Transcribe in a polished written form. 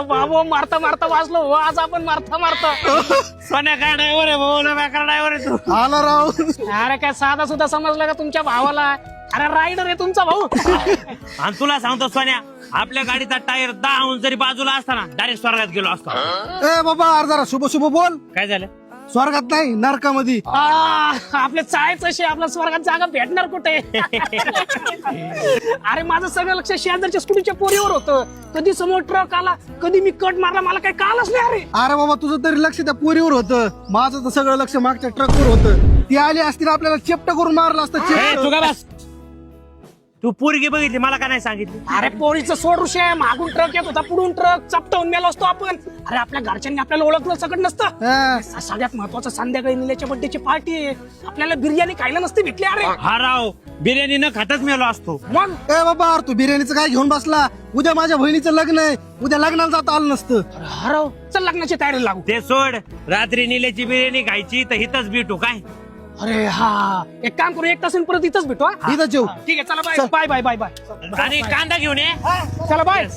बाबा मारता मारता वाचलो हो आज आपण मारता सोन्या काय ड्रायव्हर आहे भाऊ ना ड्रायव्हर आहे तू आला राव. अरे काय साधा सुद्धा समजला का तुमच्या भावाला अरे रायडर आहे तुमचा भाऊ आणि तुला सांगतो सोन्या आपल्या गाडीचा टायर 10 अंश जरी बाजूला असताना डायरेक्ट स्वर्गात गेलो असतो. ए बाबा अरे जरा शुभ शुभ बोल. काय झालं स्वर्गात नाही नरकामध्ये. आपले चायच अशी आपल्या स्वर्गात जागा भेटणार कुठे अरे माझं सगळं लक्ष शेजारच्या स्कूटीच्या पोरीवर होतं. कधी समोर ट्रक आला कधी मी कट मारला मला काही कालच नाही. अरे अरे बाबा तुझं तरी लक्ष त्या पोरीवर होतं. माझं तर सगळं लक्ष मागच्या ट्रकवर होतं. ती आली असती आपल्याला चेपट करून मारलं असतं. ए, तू का बस तू पोरगी बघितली मला का नाही सांगितली. अरे पोरीचं सोड ऋषी मागून ट्रक येत होता पुढून ट्रक चपटावून मेला असतो आपण. अरे आपल्या घरच्यांनी आपल्याला ओळखलं सगळं नसतं. हा. सगळ्यात महत्वाचं संध्याकाळी निलेच्या बर्थडेची पार्टी आहे. आपल्याला बिर्याणी खायला नसते भेटली. अरे हा राव बिर्याणी न खातच मेलो असतो. मग ए बाबा अरे तू बिर्याणीचं काय घेऊन बसला. उद्या माझ्या बहिणीचं लग्न आहे. उद्या लग्नाला जाता आलं नसतं. हरव चल लग्नाची तयारी लागू. ते सोड रात्री निलेची बिर्याणी खायची तर इथंच भेटू काय. अरे हा एक काम करू 1 तास परत इथंच भेटू. इथं जेव. ठीक आहे चला bye bye bye bye bye आणि कांदा घेऊन ये. चला बाय.